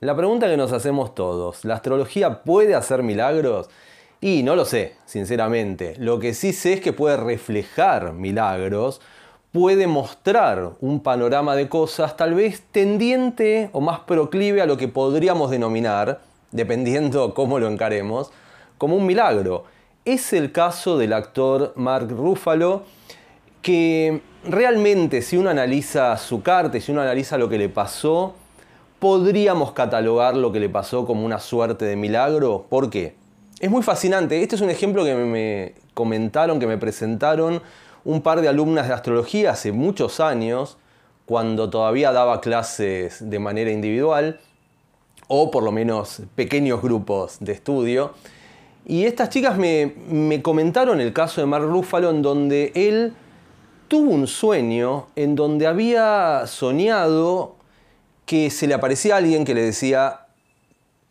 La pregunta que nos hacemos todos, ¿la astrología puede hacer milagros? Y no lo sé, sinceramente. Lo que sí sé es que puede reflejar milagros, puede mostrar un panorama de cosas tal vez tendiente o más proclive a lo que podríamos denominar, dependiendo cómo lo encaremos, como un milagro. Es el caso del actor Mark Ruffalo, que realmente si uno analiza su carta y si uno analiza lo que le pasó, podríamos catalogar lo que le pasó como una suerte de milagro. ¿Por qué? Es muy fascinante. Este es un ejemplo que me comentaron, que me presentaron un par de alumnas de astrología hace muchos años, cuando todavía daba clases de manera individual, o por lo menos pequeños grupos de estudio. Y estas chicas me comentaron el caso de Mark Ruffalo, en donde él tuvo un sueño en donde había soñado que se le aparecía alguien que le decía: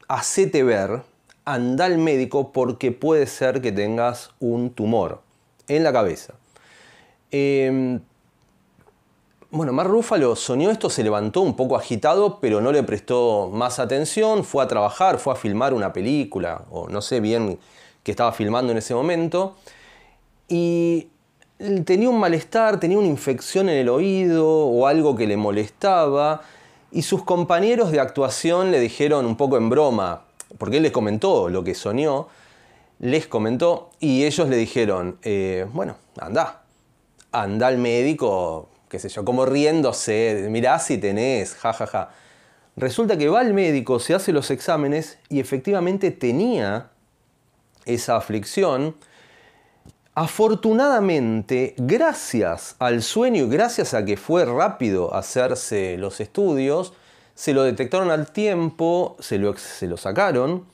hacete ver, anda al médico porque puede ser que tengas un tumor en la cabeza. Bueno, Mark Ruffalo soñó esto, se levantó un poco agitado, pero no le prestó más atención, fue a trabajar, fue a filmar una película, o no sé bien qué estaba filmando en ese momento, y tenía un malestar, tenía una infección en el oído o algo que le molestaba, y sus compañeros de actuación le dijeron un poco en broma, porque él les comentó lo que soñó, les comentó, y ellos le dijeron, bueno, anda al médico, qué sé yo, como riéndose, mirá si tenés, jajaja. Resulta que va al médico, se hace los exámenes y efectivamente tenía esa aflicción. Afortunadamente, gracias al sueño y gracias a que fue rápido hacerse los estudios, se lo detectaron al tiempo, se lo sacaron.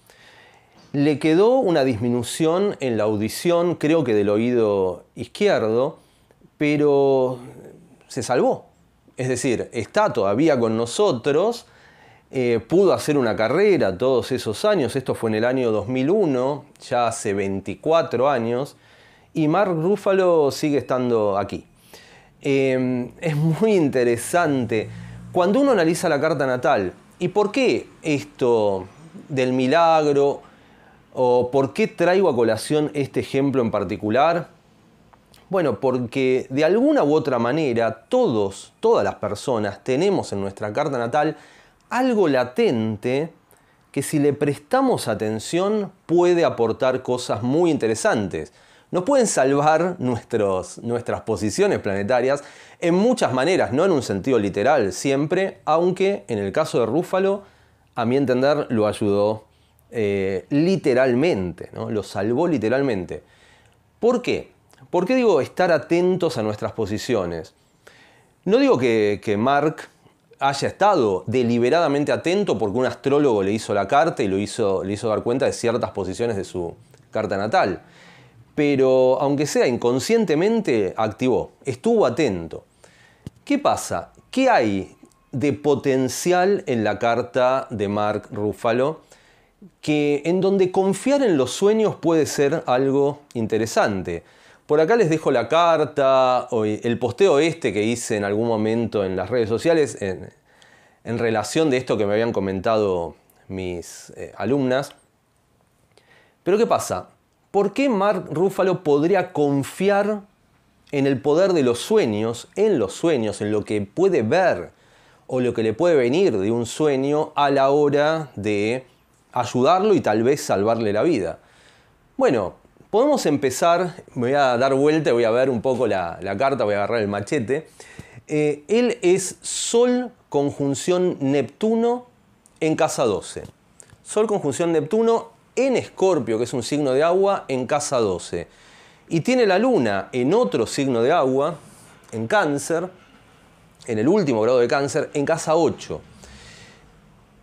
Le quedó una disminución en la audición, creo que del oído izquierdo, pero se salvó. Es decir, está todavía con nosotros, pudo hacer una carrera todos esos años, esto fue en el año 2001, ya hace 24 años, y Mark Ruffalo sigue estando aquí. Es muy interesante cuando uno analiza la carta natal. ¿Y por qué esto del milagro? ¿O por qué traigo a colación este ejemplo en particular? Bueno, porque de alguna u otra manera todas las personas tenemos en nuestra carta natal algo latente que si le prestamos atención puede aportar cosas muy interesantes. Nos pueden salvar nuestras posiciones planetarias en muchas maneras, no en un sentido literal siempre, aunque en el caso de Ruffalo, a mi entender, lo ayudó literalmente, ¿no? Lo salvó literalmente. ¿Por qué? ¿Por qué digo estar atentos a nuestras posiciones? No digo que Mark haya estado deliberadamente atento porque un astrólogo le hizo la carta y le hizo dar cuenta de ciertas posiciones de su carta natal. Pero aunque sea inconscientemente, activó, estuvo atento. ¿Qué pasa? ¿Qué hay de potencial en la carta de Mark Ruffalo? Que en donde confiar en los sueños puede ser algo interesante. Por acá les dejo la carta, o el posteo que hice en algún momento en las redes sociales en relación de esto que me habían comentado mis alumnas. Pero ¿qué pasa? ¿Por qué Mark Ruffalo podría confiar en el poder de los sueños, en lo que puede ver o lo que le puede venir de un sueño a la hora de ayudarlo y tal vez salvarle la vida? Bueno, podemos empezar, me voy a dar vuelta, voy a ver un poco la carta, voy a agarrar el machete. Él es Sol conjunción Neptuno en casa 12. Sol conjunción Neptuno en Escorpio, que es un signo de agua, en casa 12. Y tiene la Luna en otro signo de agua, en Cáncer, en el último grado de Cáncer, en casa 8.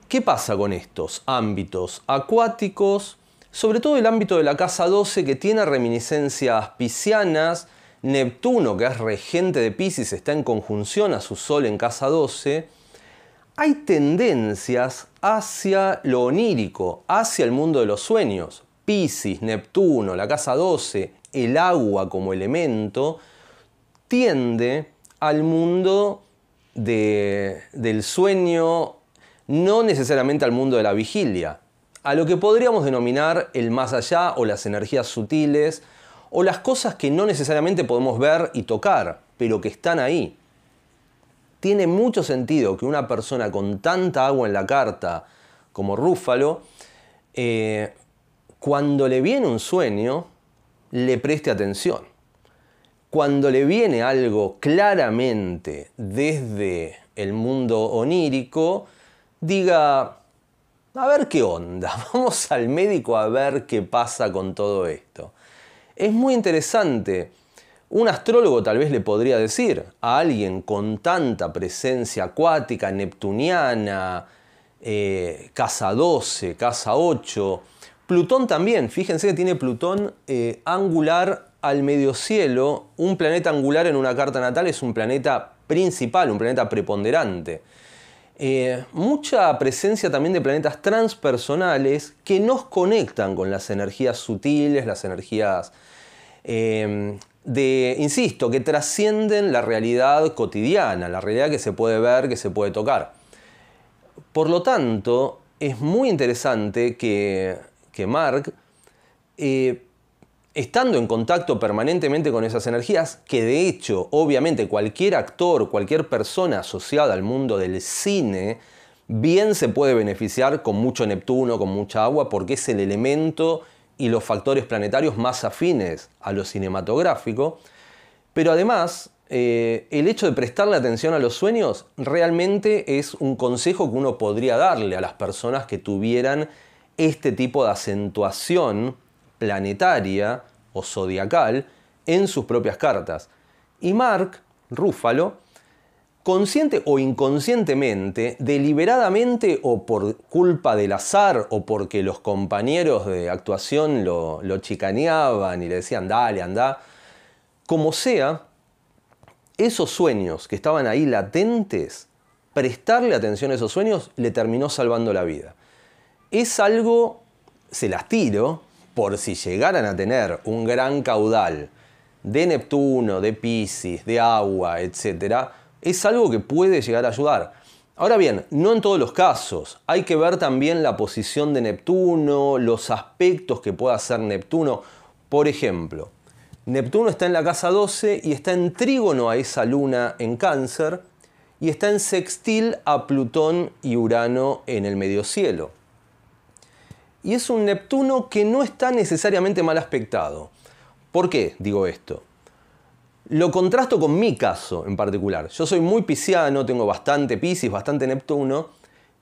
¿Qué pasa con estos ámbitos acuáticos? Sobre todo el ámbito de la casa 12, que tiene reminiscencias piscianas. Neptuno, que es regente de Piscis, está en conjunción a su Sol en casa 12. Hay tendencias hacia lo onírico, hacia el mundo de los sueños. Piscis, Neptuno, la casa 12, el agua como elemento, tiende al mundo del sueño no necesariamente al mundo de la vigilia, a lo que podríamos denominar el más allá o las energías sutiles o las cosas que no necesariamente podemos ver y tocar, pero que están ahí. Tiene mucho sentido que una persona con tanta agua en la carta como Rúfalo, cuando le viene un sueño, le preste atención. Cuando le viene algo claramente desde el mundo onírico, diga, a ver qué onda, vamos al médico a ver qué pasa con todo esto. Es muy interesante. Un astrólogo tal vez le podría decir a alguien con tanta presencia acuática, neptuniana, casa 12, casa 8, Plutón también, fíjense que tiene Plutón angular al mediocielo. Un planeta angular en una carta natal es un planeta principal, un planeta preponderante. Mucha presencia también de planetas transpersonales que nos conectan con las energías sutiles, las energías insisto, que trascienden la realidad cotidiana, la realidad que se puede ver, que se puede tocar. Por lo tanto, es muy interesante que Mark, estando en contacto permanentemente con esas energías, que de hecho, obviamente, cualquier actor, cualquier persona asociada al mundo del cine, bien se puede beneficiar con mucho Neptuno, con mucha agua, porque es el elemento y los factores planetarios más afines a lo cinematográfico. Pero además, el hecho de prestarle atención a los sueños realmente es un consejo que uno podría darle a las personas que tuvieran este tipo de acentuación planetaria o zodiacal en sus propias cartas. Y Mark Ruffalo, consciente o inconscientemente, deliberadamente o por culpa del azar o porque los compañeros de actuación lo chicaneaban y le decían dale, anda, como sea, esos sueños que estaban ahí latentes, prestarle atención a esos sueños le terminó salvando la vida. Es algo, se las tiro, por si llegaran a tener un gran caudal de Neptuno, de Piscis, de agua, etc., es algo que puede llegar a ayudar. Ahora bien, no en todos los casos. Hay que ver también la posición de Neptuno, los aspectos que pueda hacer Neptuno. Por ejemplo, Neptuno está en la casa 12 y está en trígono a esa luna en Cáncer y está en sextil a Plutón y Urano en el mediocielo. Y es un Neptuno que no está necesariamente mal aspectado. ¿Por qué digo esto? Lo contrasto con mi caso en particular. Yo soy muy pisciano, tengo bastante Piscis, bastante Neptuno,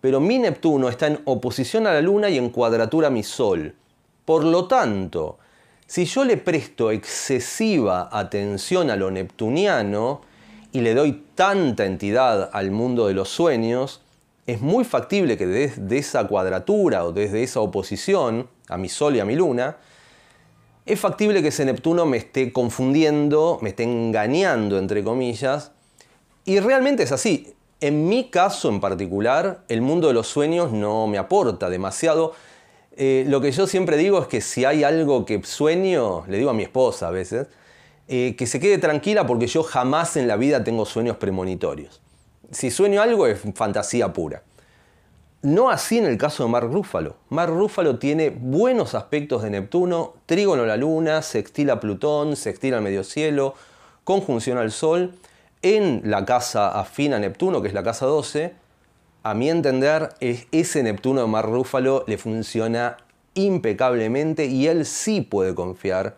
pero mi Neptuno está en oposición a la Luna y en cuadratura a mi Sol. Por lo tanto, si yo le presto excesiva atención a lo neptuniano y le doy tanta entidad al mundo de los sueños, es muy factible que desde esa cuadratura o desde esa oposición a mi Sol y a mi Luna, es factible que ese Neptuno me esté confundiendo, me esté engañando, entre comillas, y realmente es así. En mi caso en particular, el mundo de los sueños no me aporta demasiado. Lo que yo siempre digo es que si hay algo que sueño, le digo a mi esposa a veces, que se quede tranquila porque yo jamás en la vida tengo sueños premonitorios. Si sueño algo es fantasía pura. No así en el caso de Mark Ruffalo. Mark Ruffalo tiene buenos aspectos de Neptuno, trígono a la Luna, sextil a Plutón, sextil al mediocielo, conjunción al Sol, en la casa afín a Neptuno, que es la casa 12. A mi entender, ese Neptuno de Mark Ruffalo le funciona impecablemente y él sí puede confiar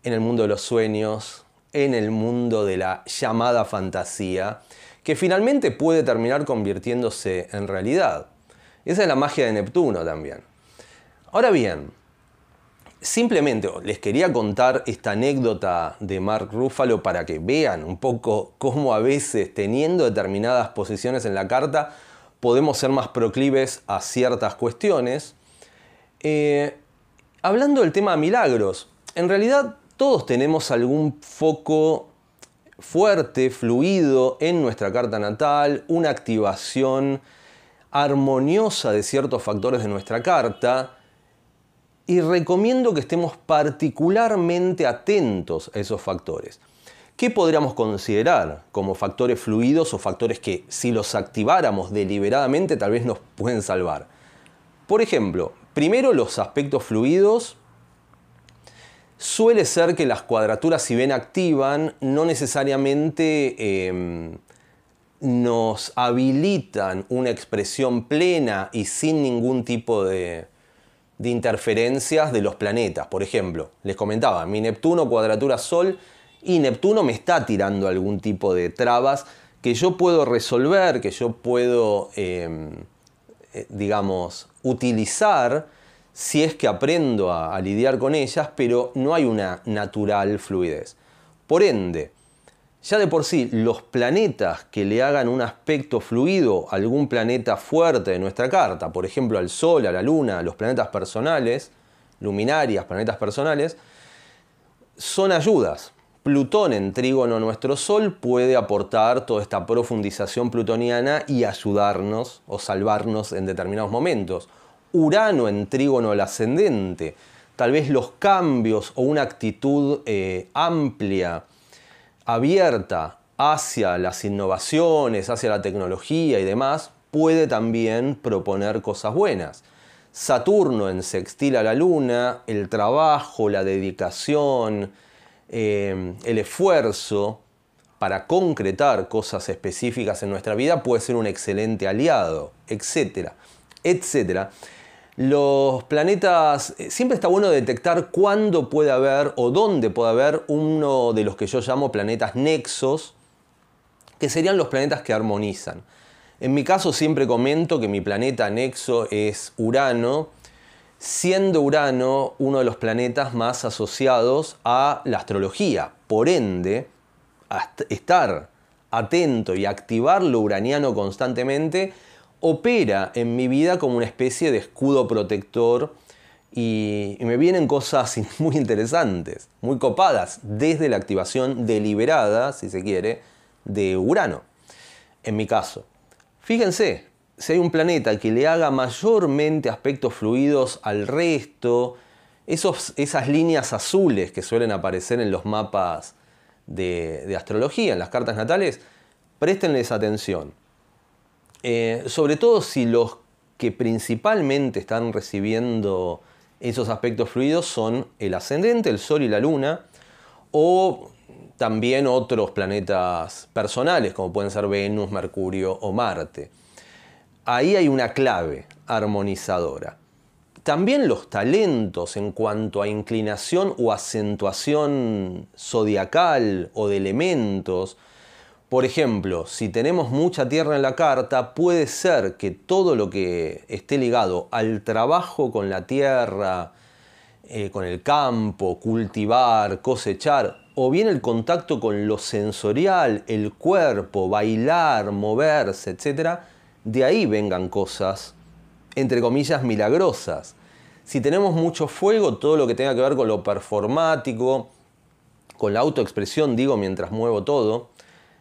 en el mundo de los sueños, en el mundo de la llamada fantasía, que finalmente puede terminar convirtiéndose en realidad. Esa es la magia de Neptuno también. Ahora bien, simplemente les quería contar esta anécdota de Mark Ruffalo para que vean un poco cómo a veces, teniendo determinadas posiciones en la carta, podemos ser más proclives a ciertas cuestiones. Hablando del tema de milagros, en realidad todos tenemos algún foco fuerte, fluido en nuestra carta natal, una activación armoniosa de ciertos factores de nuestra carta, y recomiendo que estemos particularmente atentos a esos factores. ¿Qué podríamos considerar como factores fluidos o factores que, si los activáramos deliberadamente, tal vez nos pueden salvar? Por ejemplo, primero, los aspectos fluidos. Suele ser que las cuadraturas, si bien activan, no necesariamente nos habilitan una expresión plena y sin ningún tipo de interferencias de los planetas. Por ejemplo, les comentaba, mi Neptuno cuadratura Sol, y Neptuno me está tirando algún tipo de trabas que yo puedo resolver, que yo puedo, digamos, utilizar si es que aprendo a lidiar con ellas, pero no hay una natural fluidez. Por ende, ya de por sí, los planetas que le hagan un aspecto fluido a algún planeta fuerte de nuestra carta, por ejemplo al Sol, a la Luna, a los planetas personales, luminarias, planetas personales, son ayudas. Plutón en trígono a nuestro Sol puede aportar toda esta profundización plutoniana y ayudarnos o salvarnos en determinados momentos. Urano en trígono al ascendente, tal vez los cambios o una actitud amplia, abierta hacia las innovaciones, hacia la tecnología y demás, puede también proponer cosas buenas. Saturno en sextil a la Luna, el trabajo, la dedicación, el esfuerzo para concretar cosas específicas en nuestra vida puede ser un excelente aliado, etcétera, etcétera. Los planetas, siempre está bueno detectar cuándo puede haber o dónde puede haber uno de los que yo llamo planetas nexos, que serían los planetas que armonizan. En mi caso siempre comento que mi planeta nexo es Urano, siendo Urano uno de los planetas más asociados a la astrología. Por ende, estar atento y activar lo uraniano constantemente opera en mi vida como una especie de escudo protector y me vienen cosas muy interesantes, muy copadas, desde la activación deliberada, si se quiere, de Urano. En mi caso, fíjense, si hay un planeta que le haga mayormente aspectos fluidos al resto, esas líneas azules que suelen aparecer en los mapas de astrología, en las cartas natales, préstenles atención. Sobre todo si los que principalmente están recibiendo esos aspectos fluidos son el ascendente, el Sol y la Luna, o también otros planetas personales, como pueden ser Venus, Mercurio o Marte. Ahí hay una clave armonizadora. También los talentos en cuanto a inclinación o acentuación zodiacal o de elementos. Por ejemplo, si tenemos mucha tierra en la carta, puede ser que todo lo que esté ligado al trabajo con la tierra, con el campo, cultivar, cosechar, o bien el contacto con lo sensorial, el cuerpo, bailar, moverse, etc., de ahí vengan cosas, entre comillas, milagrosas. Si tenemos mucho fuego, todo lo que tenga que ver con lo performático, con la autoexpresión, digo, mientras muevo todo,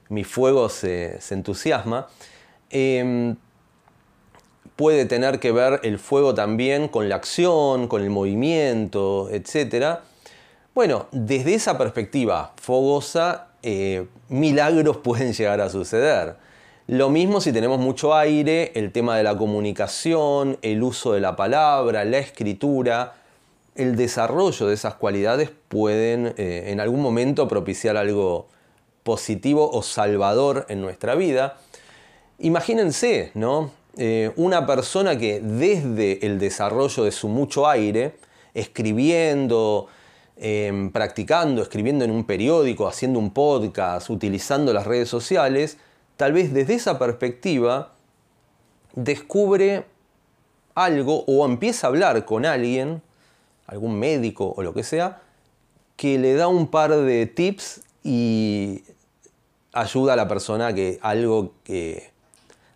mi fuego se entusiasma. Puede tener que ver el fuego también con la acción, con el movimiento, etc. Bueno, desde esa perspectiva fogosa, milagros pueden llegar a suceder. Lo mismo si tenemos mucho aire, el tema de la comunicación, el uso de la palabra, la escritura, el desarrollo de esas cualidades pueden en algún momento propiciar algo positivo o salvador en nuestra vida. Imagínense, ¿no? Una persona que desde el desarrollo de su mucho aire, escribiendo, practicando, escribiendo en un periódico, haciendo un podcast, utilizando las redes sociales, tal vez desde esa perspectiva descubre algo o empieza a hablar con alguien, algún médico o lo que sea, que le da un par de tips y ayuda a la persona a que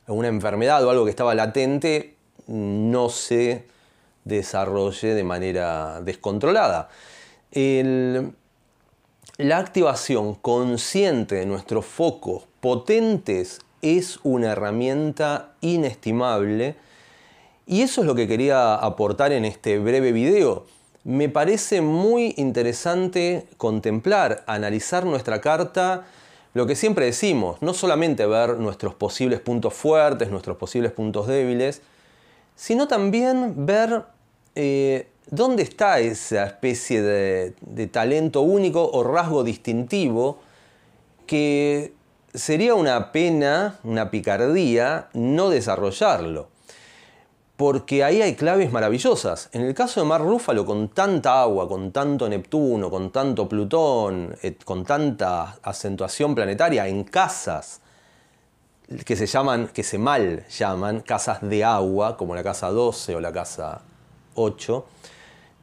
una enfermedad o algo que estaba latente no se desarrolle de manera descontrolada. La activación consciente de nuestros focos potentes es una herramienta inestimable y eso es lo que quería aportar en este breve video. me parece muy interesante contemplar, analizar nuestra carta, lo que siempre decimos, no solamente ver nuestros posibles puntos fuertes, nuestros posibles puntos débiles, sino también ver dónde está esa especie de talento único o rasgo distintivo que sería una pena, una picardía, no desarrollarlo. Porque ahí hay claves maravillosas. En el caso de Mark Ruffalo, con tanta agua, con tanto Neptuno, con tanto Plutón, con tanta acentuación planetaria en casas que se mal llaman casas de agua, como la casa 12 o la casa 8,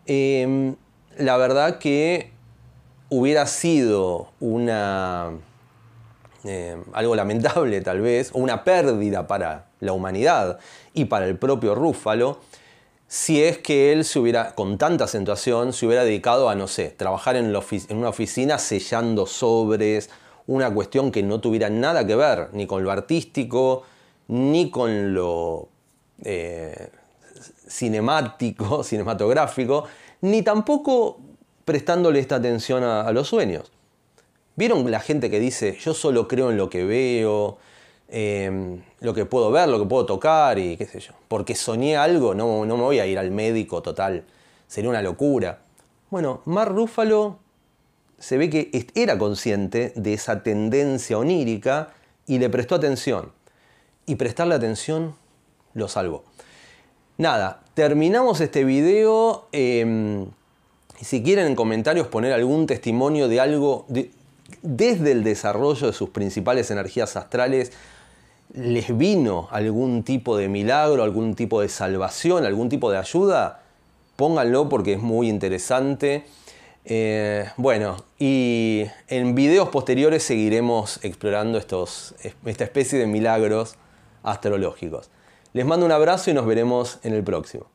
la verdad que hubiera sido algo lamentable tal vez, o una pérdida para la humanidad y para el propio Ruffalo, si es que él con tanta acentuación, se hubiera dedicado a, no sé, trabajar en una oficina sellando sobres, una cuestión que no tuviera nada que ver ni con lo artístico, ni con lo cinematográfico, ni tampoco prestándole esta atención a los sueños. ¿Vieron la gente que dice, yo solo creo en lo que veo, lo que puedo ver, lo que puedo tocar y qué sé yo? Porque soñé algo, no me voy a ir al médico, total, sería una locura. Bueno, Mark Ruffalo se ve que era consciente de esa tendencia onírica y le prestó atención. Y prestarle atención lo salvó. Nada, terminamos este video. Si quieren en comentarios poner algún testimonio de algo desde el desarrollo de sus principales energías astrales, les vino algún tipo de milagro, algún tipo de salvación, algún tipo de ayuda, pónganlo porque es muy interesante. Bueno, y en videos posteriores seguiremos explorando esta especie de milagros astrológicos. Les mando un abrazo y nos veremos en el próximo.